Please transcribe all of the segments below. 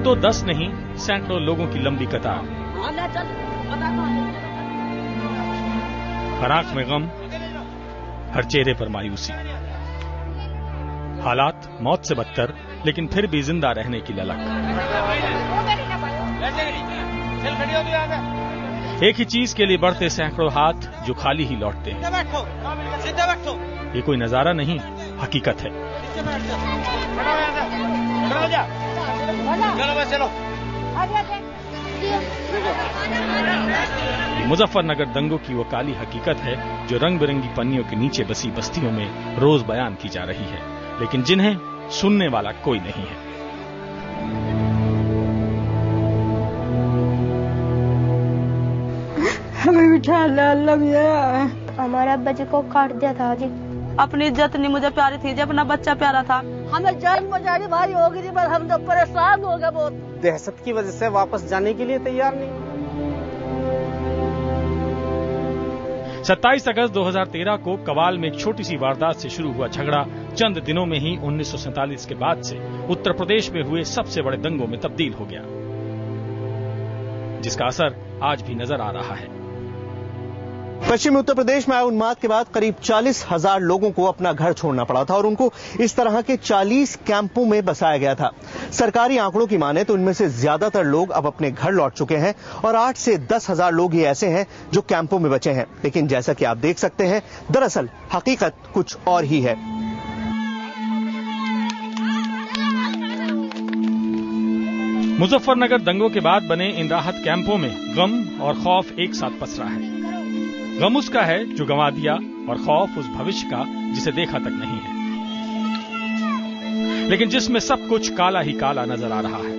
अब तो 10 नहीं, सैकड़ों लोगों की लंबी कतार। हर आंख में गम, हर चेहरे पर मायूसी। हालात मौत से बदतर, लेकिन फिर भी जिंदा रहने की ललक। एक ही चीज के लिए बढ़ते सैकड़ों हाथ जो खाली ही लौटते हैं। ये कोई नजारा नहीं, हकीकत है। मुजफ्फरनगर दंगों की वो काली हकीकत है जो रंग बिरंगी पन्नियों के नीचे बसी बस्तियों में रोज बयान की जा रही है, लेकिन जिन्हें सुनने वाला कोई नहीं है। हमें बिठा लिया। हमारे अब्बा जी को काट दिया था जी। अपनी इज्जत नहीं मुझे प्यारी थी, जब अपना बच्चा प्यारा था। हमें जान बचानी भारी होगी थी, पर हम तो परेशान हो गए बहुत। दहशत की वजह से वापस जाने के लिए तैयार नहीं। 27 अगस्त 2013 को कवाल में एक छोटी सी वारदात से शुरू हुआ झगड़ा चंद दिनों में ही 1947 के बाद से उत्तर प्रदेश में हुए सबसे बड़े दंगों में तब्दील हो गया, जिसका असर आज भी नजर आ रहा है। पश्चिमी उत्तर प्रदेश में आए उन्माद के बाद करीब 40,000 लोगों को अपना घर छोड़ना पड़ा था और उनको इस तरह के 40 कैंपों में बसाया गया था। सरकारी आंकड़ों की माने तो इनमें से ज्यादातर लोग अब अपने घर लौट चुके हैं और 8 से 10,000 लोग ही ऐसे हैं जो कैंपों में बचे हैं। लेकिन जैसा कि आप देख सकते हैं, दरअसल हकीकत कुछ और ही है। मुजफ्फरनगर दंगों के बाद बने इन राहत कैंपों में गम और खौफ एक साथ पसरा है। गम उसका है जो गंवा दिया और खौफ उस भविष्य का जिसे देखा तक नहीं है, लेकिन जिसमें सब कुछ काला ही काला नजर आ रहा है।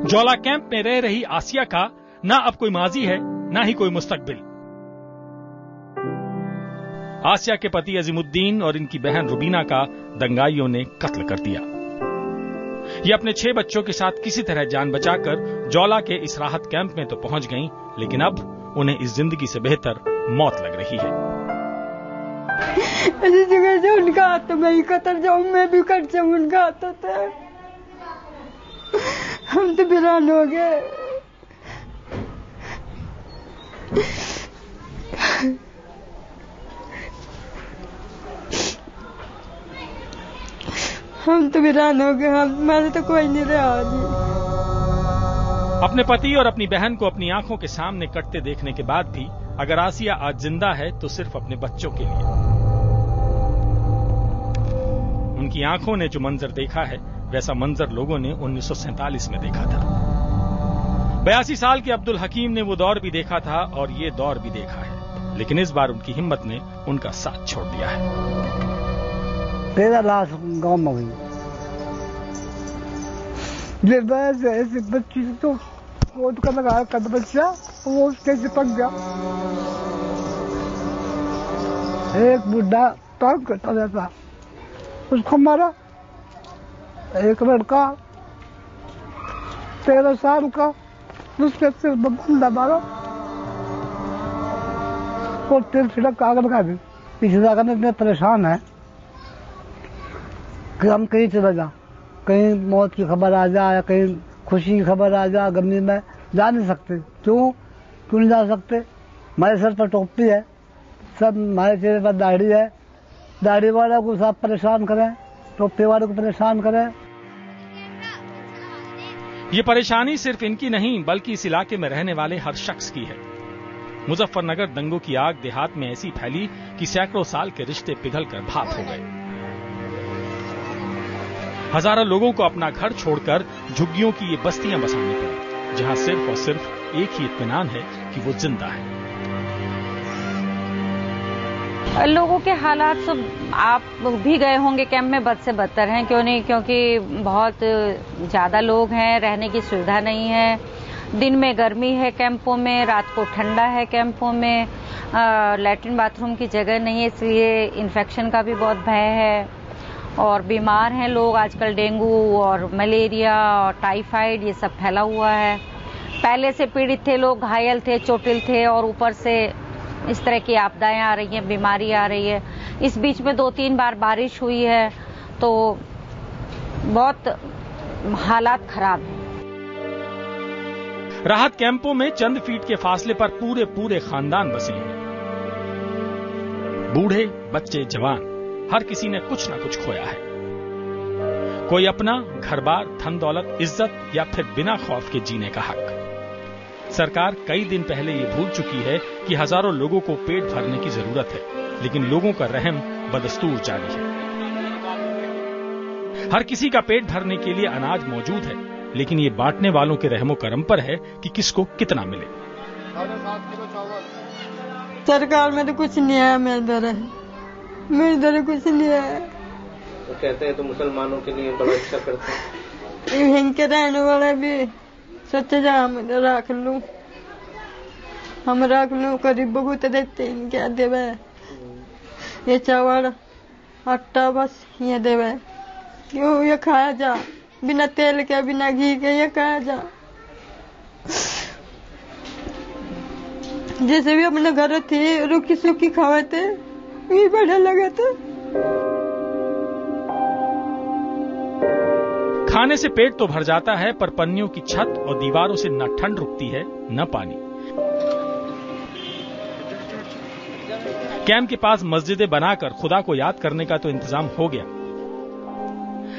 जौला कैंप में रह रही आसिया का ना अब कोई माजी है, ना ही कोई मुस्तकबिल। आसिया के पति अजीमुद्दीन और इनकी बहन रुबीना का दंगाइयों ने कत्ल कर दिया। ये अपने 6 बच्चों के साथ किसी तरह जान बचाकर जौला के इस राहत कैंप में तो पहुंच गईं, लेकिन अब उन्हें इस जिंदगी से बेहतर मौत लग रही है। ऐसी जगह से उनका हाथ मैं ही कतर जाऊं, मैं भी कट जाऊं उनका हाथ होता है। हम तो वीरान हो गए। हम तो वीरान हो गए। हमारे तो कोई नहीं रहा जी। अपने पति और अपनी बहन को अपनी आंखों के सामने कटते देखने के बाद भी अगर आसिया आज जिंदा है तो सिर्फ अपने बच्चों के लिए। उनकी आंखों ने जो मंजर देखा है वैसा मंजर लोगों ने 1947 में देखा था। 82 साल के अब्दुल हकीम ने वो दौर भी देखा था और ये दौर भी देखा है, लेकिन इस बार उनकी हिम्मत ने उनका साथ छोड़ दिया है। 13 लाख गांव में हुई। ऐसे बच्ची तो वो तो लगा कर बच्चा वो उसके चिपक गया। एक बुढ़ा तंग करता रहता, उसको मारा। एक लड़का 13 साल का, उसके सिर बंदा मारा और 3 फिर कागज लगा दी। पीछे जाकर इतने परेशान है कि हम कहीं चला जा, कहीं मौत की खबर आ जा या कहीं खुशी की खबर आ जा, गमी में जा नहीं सकते। क्यों नहीं जा सकते? हमारे सर पर टोपी है, सब हमारे चेहरे पर दाढ़ी है। दाढ़ी वाले को सब परेशान करें, टोपी वाले को परेशान करें। ये परेशानी सिर्फ इनकी नहीं बल्कि इस इलाके में रहने वाले हर शख्स की है। मुजफ्फरनगर दंगों की आग देहात में ऐसी फैली कि सैकड़ों साल के रिश्ते पिघलकर भाप हो गए। हजारों लोगों को अपना घर छोड़कर झुग्गियों की ये बस्तियां बसानी पड़ी, जहां सिर्फ और सिर्फ एक ही इत्मीनान है कि वो जिंदा है। लोगों के हालात सब आप भी गए होंगे, कैंप में बद से बदतर हैं। क्यों नहीं? क्योंकि बहुत ज्यादा लोग हैं, रहने की सुविधा नहीं है। दिन में गर्मी है कैंपों में, रात को ठंडा है कैंपों में, लैट्रिन बाथरूम की जगह नहीं है, इसलिए इन्फेक्शन का भी बहुत भय है। और बीमार हैं लोग आजकल, डेंगू और मलेरिया और टाइफाइड ये सब फैला हुआ है। पहले से पीड़ित थे लोग, घायल थे, चोटिल थे और ऊपर से इस तरह की आपदाएं आ रही हैं, बीमारी आ रही है। इस बीच में 2-3 बार बारिश हुई है तो बहुत हालात खराब है। राहत कैंपों में चंद फीट के फासले पर पूरे पूरे खानदान बसे हैं। बूढ़े, बच्चे, जवान, हर किसी ने कुछ न कुछ खोया है। कोई अपना घर-बार, धन दौलत, इज्जत या फिर बिना खौफ के जीने का हक। सरकार कई दिन पहले ये भूल चुकी है कि हजारों लोगों को पेट भरने की जरूरत है, लेकिन लोगों का रहम बदस्तूर जारी है। हर किसी का पेट भरने के लिए अनाज मौजूद है, लेकिन ये बांटने वालों के रहमो करम पर है कि किसको कितना मिले। सरकार में तो कुछ नहीं है, मेरे इधर कुछ नहीं है। तो कहते हैं तो मुसलमानों के लिए बड़ा अच्छा करते हैं। यहीं के रहने वाले भी सोचे जा हम रख लूं, गरीबों को तो देते हैं, क्या देवे ये चावल आटा बस ये देवे, क्यों ये खाया जा, बिना तेल के बिना घी के ये खाया जा। जैसे भी अपने घर थे रुकी सुखी खावे थे, ये बढ़िया लगे थे। खाने से पेट तो भर जाता है, पर पन्नियों की छत और दीवारों से न ठंड रुकती है न पानी। कैंप के पास मस्जिदें बनाकर खुदा को याद करने का तो इंतजाम हो गया,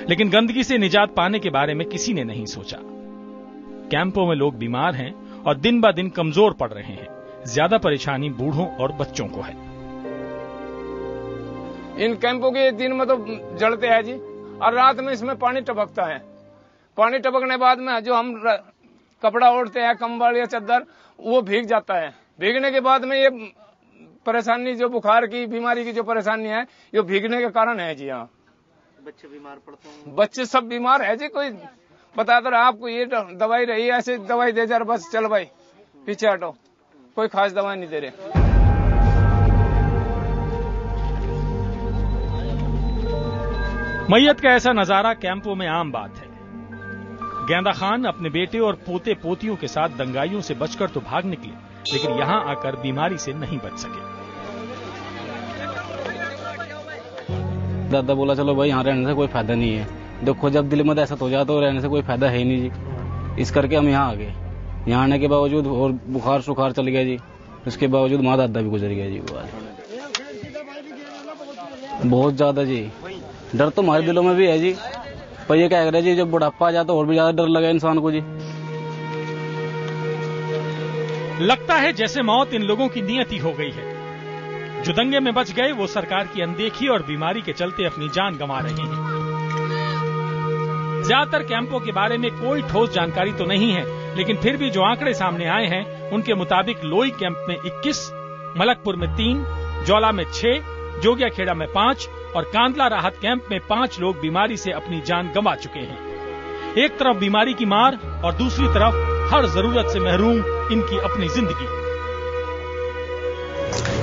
लेकिन गंदगी से निजात पाने के बारे में किसी ने नहीं सोचा। कैंपों में लोग बीमार हैं और दिन ब दिन कमजोर पड़ रहे हैं। ज्यादा परेशानी बूढ़ों और बच्चों को है। इन कैंपों के दिन में तो जलते हैं जी, और रात में इसमें पानी टपकता है। पानी टपकने बाद में जो हम कपड़ा ओढ़ते हैं, कंबल या चादर, वो भीग जाता है। भीगने के बाद में ये परेशानी, जो बुखार की बीमारी की जो परेशानी है, ये भीगने के कारण है जी। हाँ, बच्चे बीमार पड़ते हैं, बच्चे सब बीमार है जी। कोई बता दो आपको ये दवाई रही, ऐसे दवाई दे जा, बस चल भाई पीछे हटो, कोई खास दवाई नहीं दे रहे। मैयत का ऐसा नजारा कैंपों में आम बात है। गेंदा खान अपने बेटे और पोते पोतियों के साथ दंगाइयों से बचकर तो भाग निकले, लेकिन यहां आकर बीमारी से नहीं बच सके। दादा बोला चलो भाई यहाँ रहने से कोई फायदा नहीं है। देखो जब दिल में दहशत हो जाए तो रहने से कोई फायदा है ही नहीं जी। इस करके हम यहाँ आ गए। यहाँ आने के बावजूद और बुखार सुखार चल गया जी, उसके बावजूद माँ दादा भी गुजर गया जी। बहुत ज्यादा जी, डर तो हमारे दिलों में भी है जी, पर ये क्या कह रहे जी, जब बुढ़ापा आ जाए तो और भी ज्यादा डर लगा इंसान को जी। लगता है जैसे मौत इन लोगों की नियति हो गई है। जो दंगे में बच गए वो सरकार की अनदेखी और बीमारी के चलते अपनी जान गंवा रहे हैं। ज्यादातर कैंपों के बारे में कोई ठोस जानकारी तो नहीं है, लेकिन फिर भी जो आंकड़े सामने आए हैं उनके मुताबिक लोई कैंप में 21, मलकपुर में 3, जौला में 6, जोगिया खेड़ा में 5 और कांदला राहत कैंप में 5 लोग बीमारी से अपनी जान गंवा चुके हैं। एक तरफ बीमारी की मार और दूसरी तरफ हर जरूरत से महरूम इनकी अपनी जिंदगी।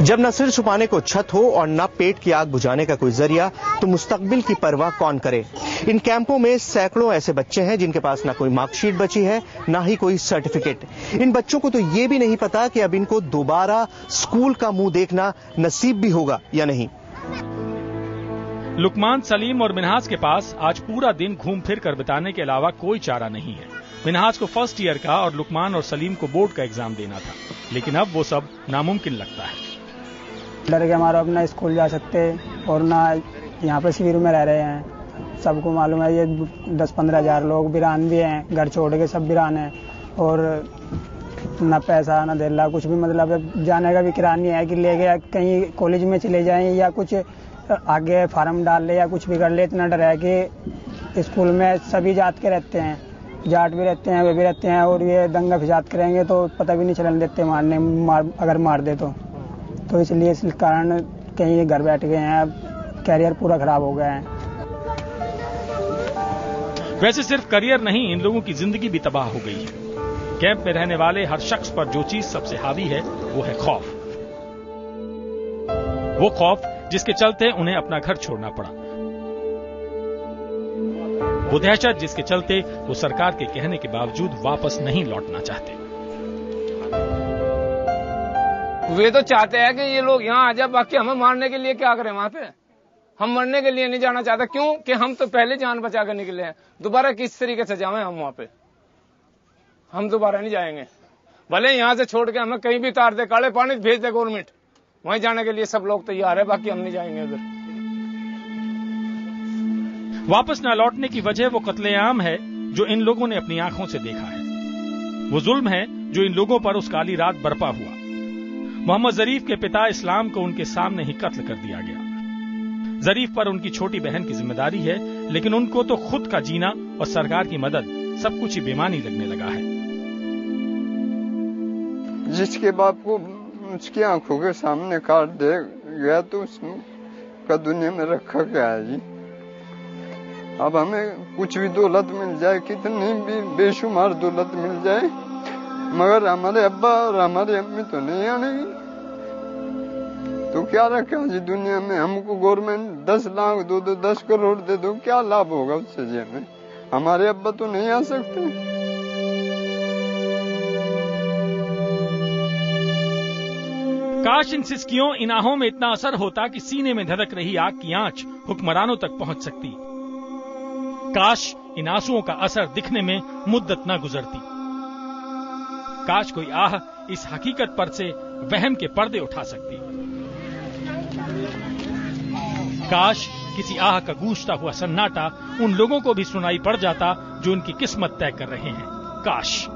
जब न सिर छुपाने को छत हो और न पेट की आग बुझाने का कोई जरिया, तो मुस्तकबिल की परवाह कौन करे। इन कैंपों में सैकड़ों ऐसे बच्चे हैं जिनके पास न कोई मार्कशीट बची है, न ही कोई सर्टिफिकेट। इन बच्चों को तो ये भी नहीं पता कि अब इनको दोबारा स्कूल का मुंह देखना नसीब भी होगा या नहीं। लुकमान, सलीम और मिनहाज के पास आज पूरा दिन घूम फिर कर बिताने के अलावा कोई चारा नहीं है। मिनहाज को फर्स्ट ईयर का और लुकमान और सलीम को बोर्ड का एग्जाम देना था, लेकिन अब वो सब नामुमकिन लगता है। डर के हमारा अपना स्कूल जा सकते और ना यहाँ पे शिविर में रह रहे हैं। सबको मालूम है ये 10-15 हज़ार लोग वीरान भी हैं, घर छोड़ के सब वीरान हैं, और ना पैसा ना देला कुछ भी, मतलब जाने का भी किराया नहीं है कि ले गया कहीं कॉलेज में चले जाएं या कुछ आगे फार्म डाल ले या कुछ भी कर ले। इतना डर है कि स्कूल में सभी जात के रहते हैं, जाट भी रहते हैं, वे भी रहते हैं, और ये दंगा फिसाद करेंगे तो पता भी नहीं चलने देते अगर मार दे तो इसलिए इस कारण कहीं घर बैठ गए हैं, कैरियर पूरा खराब हो गया है। वैसे सिर्फ करियर नहीं, इन लोगों की जिंदगी भी तबाह हो गई है। कैंप में रहने वाले हर शख्स पर जो चीज सबसे हावी है वो है खौफ। वो खौफ जिसके चलते उन्हें अपना घर छोड़ना पड़ा, वो दहशत जिसके चलते वो सरकार के कहने के बावजूद वापस नहीं लौटना चाहते। वे तो चाहते हैं कि ये लोग यहाँ आ जाए, बाकी हमें मारने के लिए क्या करें वहां पे। हम मरने के लिए नहीं जाना चाहते, क्यों कि हम तो पहले जान बचा कर निकले हैं। दोबारा किस तरीके से जाएं हम वहां पे, हम दोबारा नहीं जाएंगे। भले यहां से छोड़ के हमें कहीं भी तार दे, काले पानी भेज दे गवर्नमेंट, वहीं जाने के लिए सब लोग तैयार है, बाकी हम नहीं जाएंगे उधर। वापस न लौटने की वजह वो कत्लेआम है जो इन लोगों ने अपनी आंखों से देखा है, वो जुल्म है जो इन लोगों पर उस काली रात बरपा हुआ। मोहम्मद जरीफ के पिता इस्लाम को उनके सामने ही कत्ल कर दिया गया। जरीफ पर उनकी छोटी बहन की जिम्मेदारी है, लेकिन उनको तो खुद का जीना और सरकार की मदद सब कुछ ही बेमानी लगने लगा है। जिसके बाप को उसकी आंखों के सामने काट दे गया तो उसका दुनिया में रखा क्या है जी। अब हमें कुछ भी दौलत मिल जाए, कितनी भी बेशुमार दौलत मिल जाए, मगर हमारे अब्बा और हमारी अम्मी तो नहीं आनेगी, तो क्या रखा जी दुनिया में। हमको गवर्नमेंट 10 लाख 10 करोड़ दे दो, क्या लाभ होगा उससे जी हमें। हमारे अब्बा तो नहीं आ सकते। काश इन सिसकियों इन आहों में इतना असर होता कि सीने में धधक रही आग की आंच हुक्मरानों तक पहुंच सकती। काश इन आंसुओं का असर दिखने में मुद्दत न गुजरती। काश कोई आह इस हकीकत पर से वहम के पर्दे उठा सकती। काश किसी आह का गूंजता हुआ सन्नाटा उन लोगों को भी सुनाई पड़ जाता जो उनकी किस्मत तय कर रहे हैं। काश